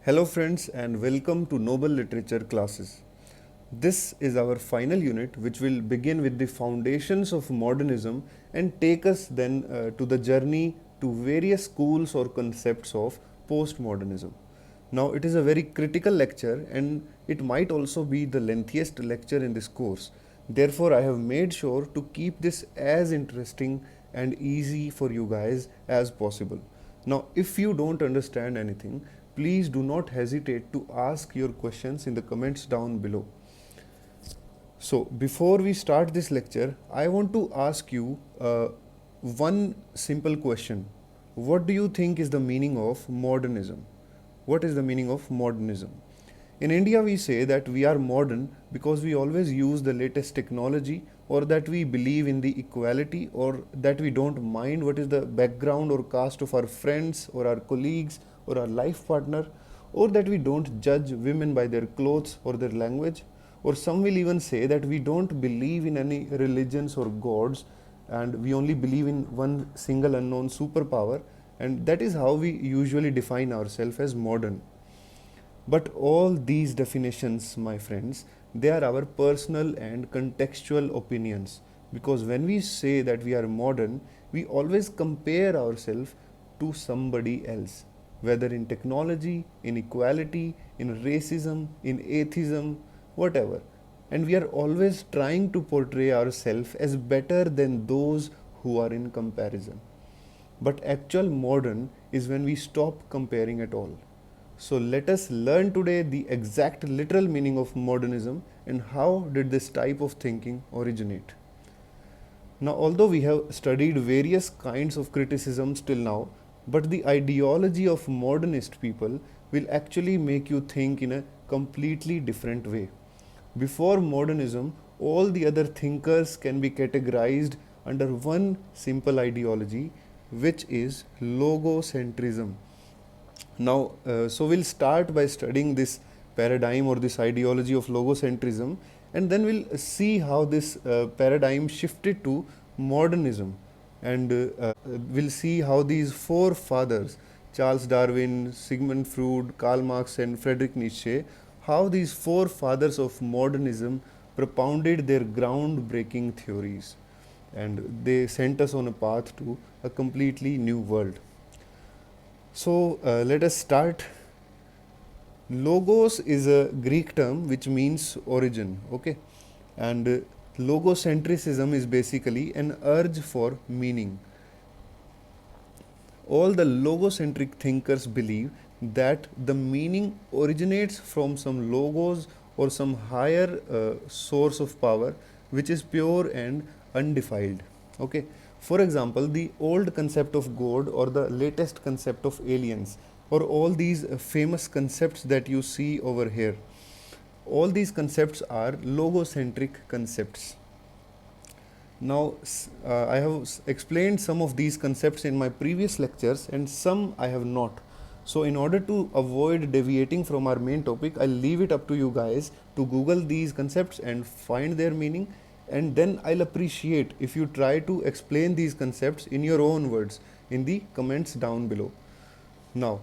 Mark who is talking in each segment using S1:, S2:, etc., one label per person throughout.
S1: Hello friends and welcome to Noble Literature classes. This is our final unit which will begin with the foundations of modernism and take us then to the journey to various schools or concepts of postmodernism. Now it is a very critical lecture and it might also be the lengthiest lecture in this course. Therefore I have made sure to keep this as interesting and easy for you guys as possible. Now, if you don't understand anything, please do not hesitate to ask your questions in the comments down below. So, before we start this lecture, I want to ask you one simple question. What do you think is the meaning of modernism? What is the meaning of modernism? In India, we say that we are modern because we always use the latest technology, or that we believe in the equality, or that we don't mind what is the background or caste of our friends or our colleagues or our life partner, or that we don't judge women by their clothes or their language, or some will even say that we don't believe in any religions or gods and we only believe in one single unknown superpower, and that is how we usually define ourselves as modern. But all these definitions, my friends, they are our personal and contextual opinions, because when we say that we are modern, we always compare ourselves to somebody else, whether in technology, in equality, in racism, in atheism, whatever. And we are always trying to portray ourselves as better than those who are in comparison. But actual modern is when we stop comparing at all. So let us learn today the exact literal meaning of modernism and how did this type of thinking originate. Now, although we have studied various kinds of criticisms till now, but the ideology of modernist people will actually make you think in a completely different way. Before modernism, all the other thinkers can be categorized under one simple ideology, which is logocentrism. Now, so we'll start by studying this paradigm or this ideology of logocentrism, and then we'll see how this paradigm shifted to modernism, and we'll see how these four fathers, Charles Darwin, Sigmund Freud, Karl Marx, and Friedrich Nietzsche, how these four fathers of modernism propounded their groundbreaking theories, and they sent us on a path to a completely new world. So let us start. Logos is a Greek term which means origin, okay? And logocentrism is basically an urge for meaning. All the logocentric thinkers believe that the meaning originates from some logos or some higher source of power which is pure and undefiled, okay? For example, the old concept of God or the latest concept of aliens, or all these famous concepts that you see over here, all these concepts are logocentric concepts. Now, I have explained some of these concepts in my previous lectures and some I have not. So, in order to avoid deviating from our main topic, I'll leave it up to you guys to Google these concepts and find their meaning, and then I'll appreciate if you try to explain these concepts in your own words in the comments down below. Now,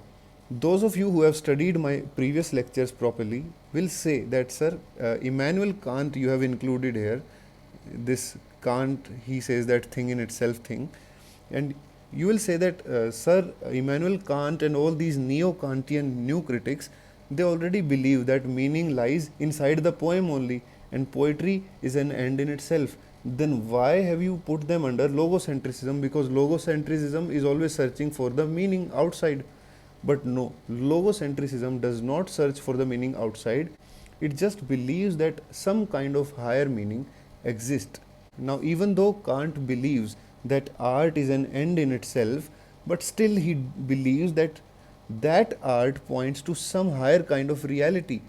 S1: those of you who have studied my previous lectures properly will say that, sir, Immanuel Kant you have included here. This Kant, he says that thing in itself thing, and you will say that, sir, Immanuel Kant and all these neo-Kantian new critics, they already believe that meaning lies inside the poem only, and poetry is an end in itself. Then why have you put them under logocentrism? Because logocentrism is always searching for the meaning outside. But no, logocentrism does not search for the meaning outside. It just believes that some kind of higher meaning exists. Now, even though Kant believes that art is an end in itself, but still he believes that that art points to some higher kind of reality.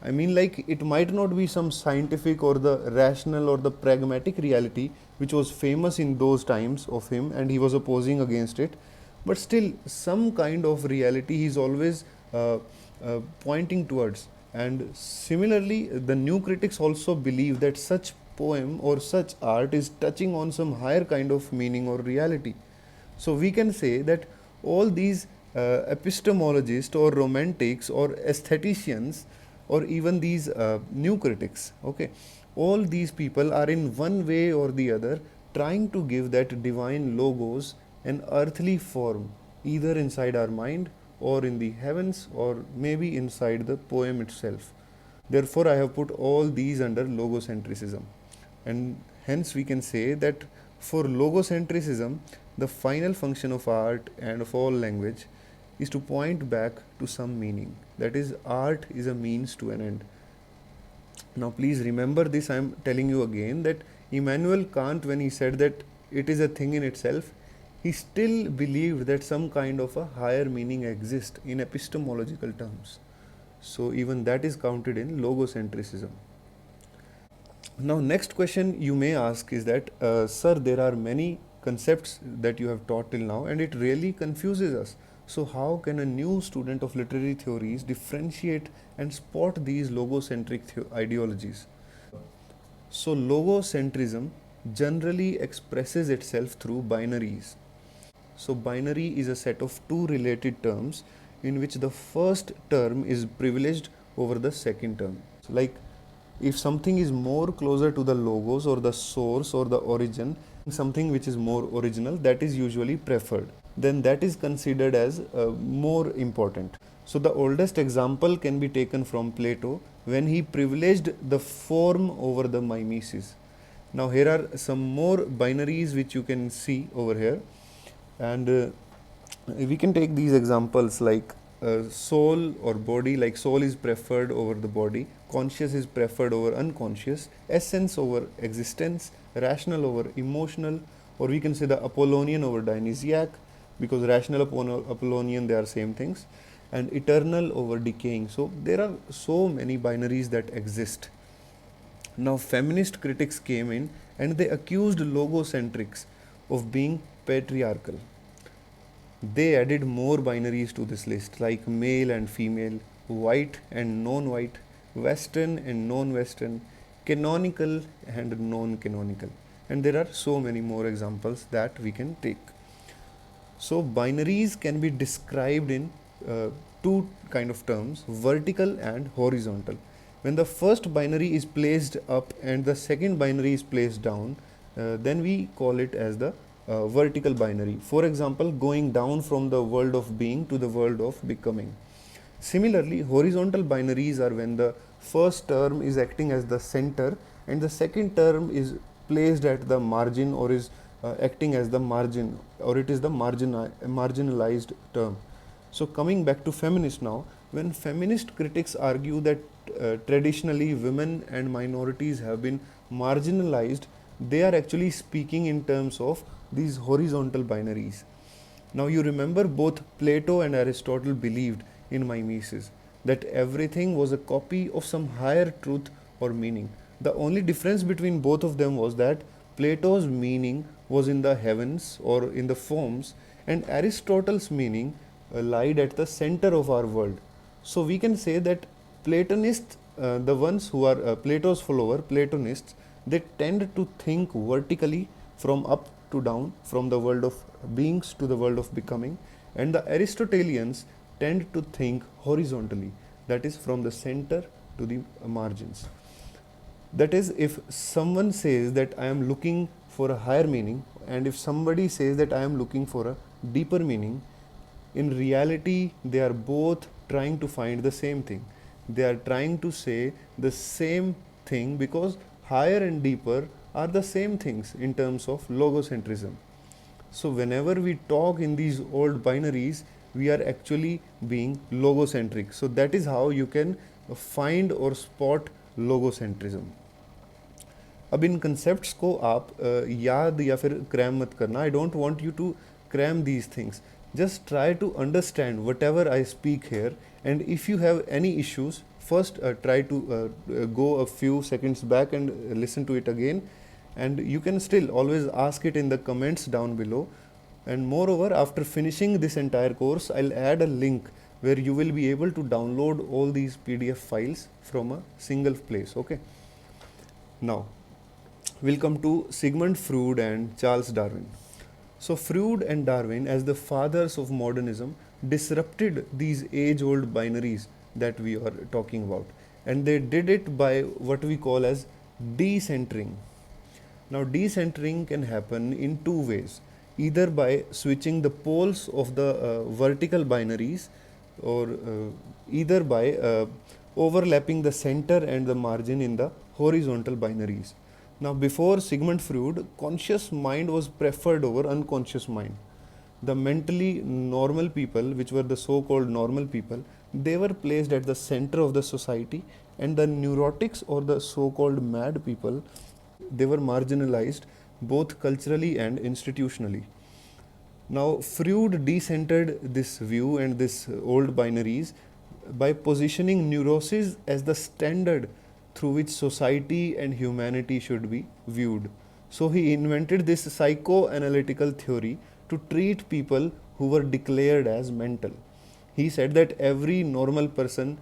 S1: I mean, like, it might not be some scientific or the rational or the pragmatic reality which was famous in those times of him and he was opposing against it, but still some kind of reality he's always pointing towards. And similarly, the new critics also believe that such poem or such art is touching on some higher kind of meaning or reality. So we can say that all these epistemologists or romantics or aestheticians or even these new critics. Okay, all these people are in one way or the other trying to give that divine logos an earthly form, either inside our mind or in the heavens or maybe inside the poem itself. Therefore, I have put all these under logocentrism. And hence, we can say that for logocentrism, the final function of art and of all language is to point back to some meaning. That is, art is a means to an end. Now, please remember this. I am telling you again that Immanuel Kant, when he said that it is a thing in itself, he still believed that some kind of a higher meaning exists in epistemological terms. So, even that is counted in logocentrism. Now, next question you may ask is that, sir, there are many concepts that you have taught till now, and it really confuses us. So, how can a new student of literary theories differentiate and spot these logocentric ideologies? So, logocentrism generally expresses itself through binaries. So, binary is a set of two related terms in which the first term is privileged over the second term. So, like, if something is more closer to the logos or the source or the origin, something which is more original, that is usually preferred, then that is considered as more important. So the oldest example can be taken from Plato when he privileged the form over the mimesis. Now here are some more binaries which you can see over here, and we can take these examples like soul or body. Like soul is preferred over the body, conscious is preferred over unconscious, essence over existence, rational over emotional, or we can say the Apollonian over Dionysiac, because rational Apollonian, they are same things, and eternal over decaying. So there are so many binaries that exist. Now feminist critics came in and they accused logocentrics of being patriarchal. They added more binaries to this list, like male and female, white and non-white, western and non-western, canonical and non-canonical, and there are so many more examples that we can take. So binaries can be described in two kind of terms, vertical and horizontal. When the first binary is placed up and the second binary is placed down, then we call it as the vertical binary. For example, going down from the world of being to the world of becoming. Similarly, horizontal binaries are when the first term is acting as the center and the second term is placed at the margin or is acting as the margin, or it is the marginalized term. So coming back to feminist now, when feminist critics argue that traditionally women and minorities have been marginalized, they are actually speaking in terms of these horizontal binaries. Now you remember both Plato and Aristotle believed in mimesis, that everything was a copy of some higher truth or meaning. The only difference between both of them was that Plato's meaning was in the heavens or in the forms, and Aristotle's meaning lied at the center of our world. So we can say that Platonists, the ones who are Plato's follower, Platonists, they tend to think vertically from up to down, from the world of beings to the world of becoming, and the Aristotelians tend to think horizontally, that is from the center to the margins. That is, if someone says that I am looking for a higher meaning, and if somebody says that I am looking for a deeper meaning, in reality they are both trying to find the same thing. They are trying to say the same thing, because higher and deeper are the same things in terms of logocentrism. So whenever we talk in these old binaries, we are actually being logocentric. So that is how you can find or spot logocentrism. अब इन concepts को आप याद या फिर cram मत करना. I don't want you to cram these things. Just try to understand whatever I speak here, and if you have any issues, first try to go a few seconds back and listen to it again, and you can still always ask it in the comments down below. And moreover, after finishing this entire course, I'll add a link where you will be able to download all these PDF files from a single place. Okay, now we'll come to Sigmund Freud and Charles Darwin. So Freud and Darwin, as the fathers of modernism, disrupted these age-old binaries that we are talking about, and they did it by what we call as decentering. Now, decentering can happen in two ways, either by switching the poles of the vertical binaries, or either by overlapping the center and the margin in the horizontal binaries. Now, before Sigmund Freud, conscious mind was preferred over unconscious mind. The mentally normal people, which were the so called normal people, they were placed at the center of the society, and the neurotics or the so called mad people, they were marginalized both culturally and institutionally. Now, Freud decentered this view and this old binaries by positioning neurosis as the standard through which society and humanity should be viewed. So, he invented this psychoanalytical theory to treat people who were declared as mental. He said that every normal person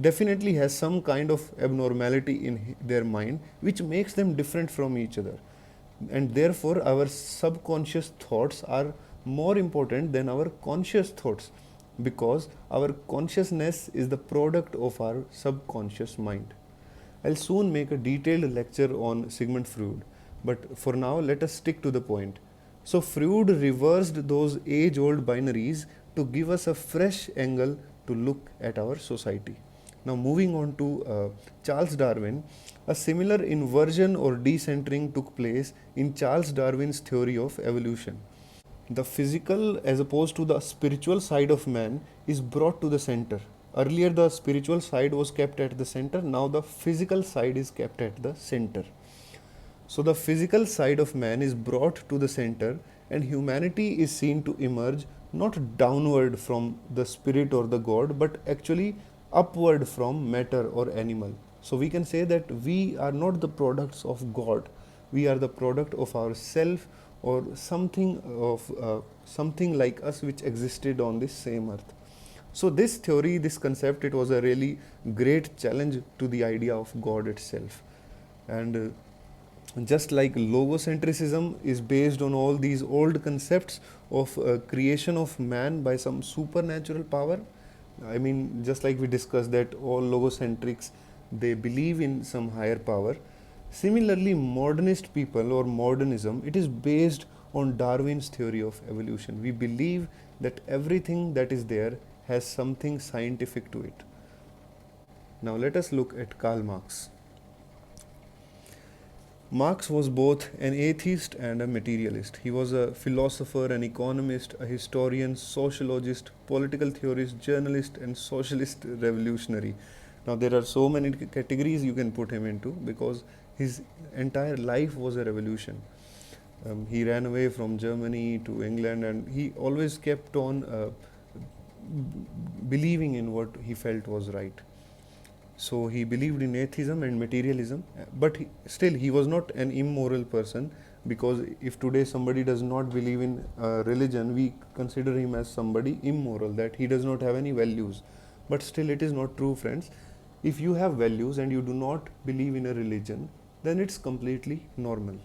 S1: definitely has some kind of abnormality in their mind which makes them different from each other, and therefore our subconscious thoughts are more important than our conscious thoughts, because our consciousness is the product of our subconscious mind. I'll soon make a detailed lecture on Sigmund Freud, but for now let us stick to the point. So Freud reversed those age-old binaries to give us a fresh angle to look at our society. Now, moving on to Charles Darwin, a similar inversion or decentering took place in Charles Darwin's theory of evolution. The physical, as opposed to the spiritual side of man, is brought to the center. Earlier, the spiritual side was kept at the center, now, the physical side is kept at the center. So, the physical side of man is brought to the center, and humanity is seen to emerge not downward from the spirit or the God, but actually upward from matter or animal. So we can say that we are not the products of God, we are the product of our self, or something like us which existed on this same earth. So this theory, this concept, it was a really great challenge to the idea of God itself. And just like logocentrism is based on all these old concepts of creation of man by some supernatural power, I mean, just like we discussed that all logocentrics, they believe in some higher power. Similarly, modernist people or modernism, it is based on Darwin's theory of evolution. We believe that everything that is there has something scientific to it. Now let us look at Karl Marx. Marx was both an atheist and a materialist. He was a philosopher, an economist, a historian, sociologist, political theorist, journalist, and socialist revolutionary. Now, there are so many categories you can put him into, because his entire life was a revolution. He ran away from Germany to England, and he always kept on believing in what he felt was right. So he believed in atheism and materialism, but still he was not an immoral person, because if today somebody does not believe in religion, we consider him as somebody immoral, that he does not have any values. But still it is not true, friends. If you have values and you do not believe in a religion, then it's completely normal.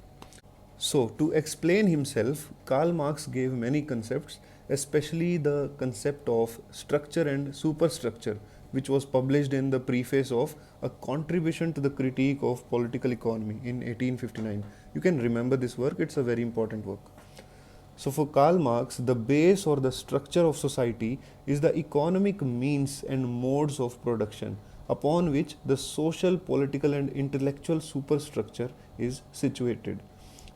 S1: So to explain himself, Karl Marx gave many concepts, especially the concept of structure and superstructure, which was published in the preface of A Contribution to the Critique of Political Economy in 1859. You can remember this work, it's a very important work. So for Karl Marx, the base or the structure of society is the economic means and modes of production upon which the social, political and intellectual superstructure is situated.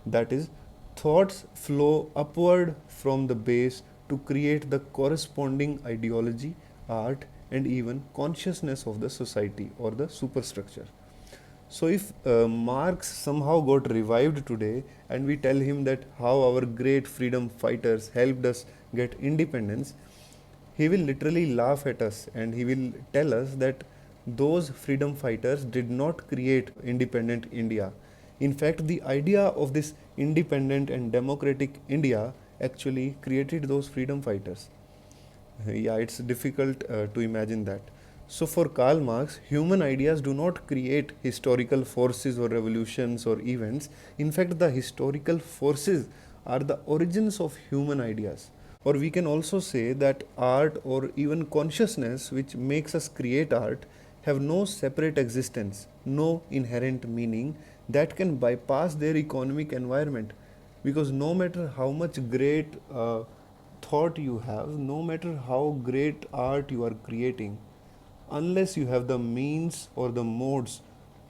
S1: That is, thoughts flow upward from the base to create the corresponding ideology, art, and even consciousness of the society or the superstructure. So if Marx somehow got revived today and we tell him that how our great freedom fighters helped us get independence, he will literally laugh at us and he will tell us that those freedom fighters did not create independent India. In fact, the idea of this independent and democratic India actually created those freedom fighters. Yeah, it's difficult to imagine that. So for Karl Marx, human ideas do not create historical forces or revolutions or events. In fact, the historical forces are the origins of human ideas. Or we can also say that art or even consciousness which makes us create art have no separate existence, no inherent meaning that can bypass their economic environment. Because no matter how much great thought you have, no matter how great art you are creating, unless you have the means or the modes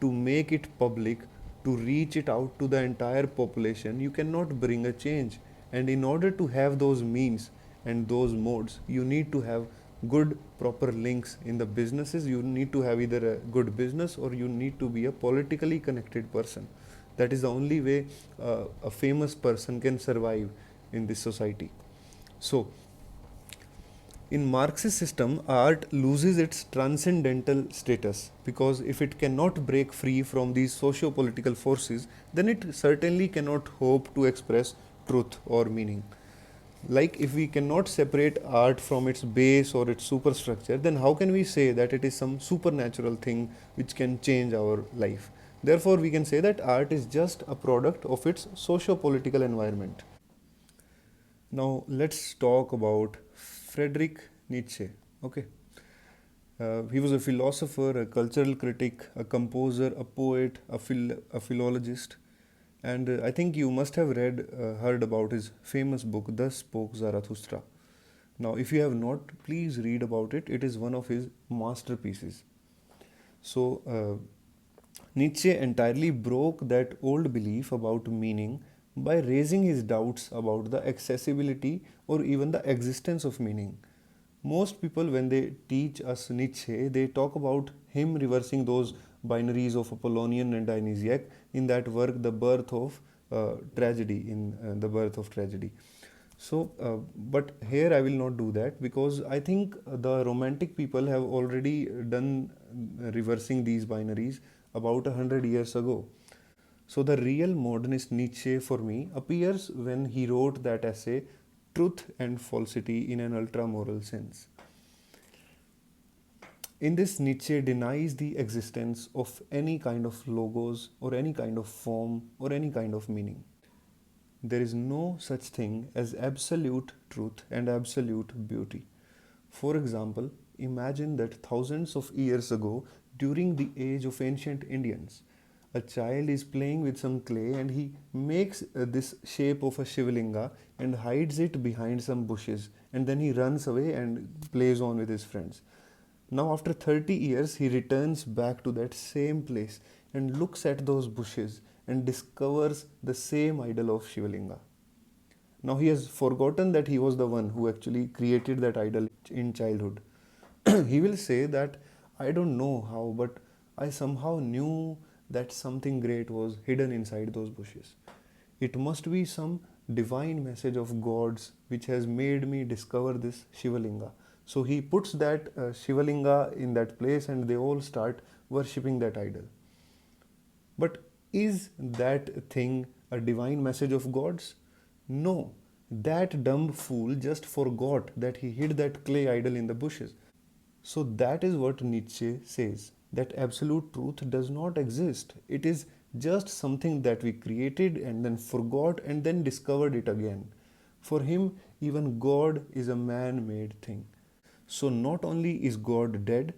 S1: to make it public, to reach it out to the entire population, you cannot bring a change. And in order to have those means and those modes, you need to have good proper links in the businesses. You need to have either a good business or you need to be a politically connected person. That is the only way a famous person can survive in this society. So in Marxist system, art loses its transcendental status, because if it cannot break free from these socio-political forces, then it certainly cannot hope to express truth or meaning. Like if we cannot separate art from its base or its superstructure, then how can we say that it is some supernatural thing which can change our life? Therefore, we can say that art is just a product of its socio-political environment. Now let's talk about Friedrich Nietzsche. Okay. He was a philosopher, a cultural critic, a composer, a poet, a philologist, and I think you must have heard about his famous book, Thus Spoke Zarathustra. Now, if you have not, please read about it. It is one of his masterpieces. So, Nietzsche entirely broke that old belief about meaning by raising his doubts about the accessibility or even the existence of meaning. Most people, when they teach us Nietzsche, they talk about him reversing those binaries of Apollonian and Dionysiac in that work, The Birth of Tragedy, in The Birth of Tragedy. So, but here I will not do that, because I think the romantic people have already done reversing these binaries about 100 years ago. So, the real modernist Nietzsche for me appears when he wrote that essay, Truth and Falsity in an Ultra Moral Sense. In this, Nietzsche denies the existence of any kind of logos or any kind of form or any kind of meaning. There is no such thing as absolute truth and absolute beauty. For example, imagine that thousands of years ago, during the age of ancient Indians, a child is playing with some clay and he makes this shape of a Shivalinga and hides it behind some bushes, and then he runs away and plays on with his friends. Now, after 30 years, he returns back to that same place and looks at those bushes and discovers the same idol of Shivalinga. Now, he has forgotten that he was the one who actually created that idol in childhood. He will say that I don't know how, but I somehow knew that something great was hidden inside those bushes. It must be some divine message of God's which has made me discover this Shivalinga. So he puts that Shivalinga in that place and they all start worshipping that idol. But is that thing a divine message of God's? No. That dumb fool just forgot that he hid that clay idol in the bushes. So that is what Nietzsche says, that absolute truth does not exist. It is just something that we created and then forgot and then discovered it again. For him, even God is a man made thing. So not only is God dead,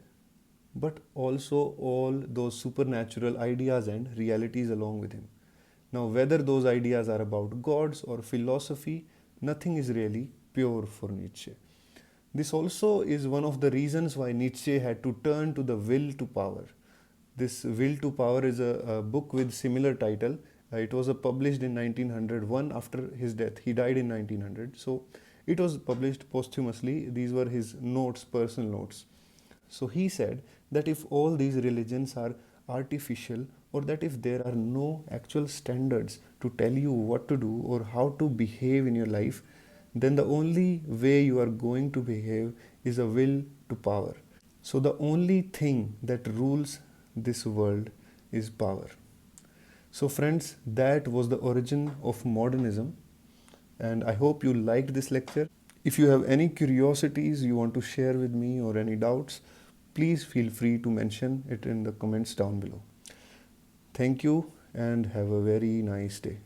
S1: but also all those supernatural ideas and realities along with him. Now, whether those ideas are about gods or philosophy, nothing is really pure for Nietzsche. This also is one of the reasons why Nietzsche had to turn to the will to power. This Will to Power is a book with similar title. It was published in 1901 after his death. He died in 1900. So it was published posthumously. These were his notes, personal notes. So he said that if all these religions are artificial, or that if there are no actual standards to tell you what to do or how to behave in your life, then the only way you are going to behave is a will to power. So the only thing that rules this world is power. So friends, that was the origin of modernism, and I hope you liked this lecture. If you have any curiosities you want to share with me or any doubts, please feel free to mention it in the comments down below. Thank you and have a very nice day.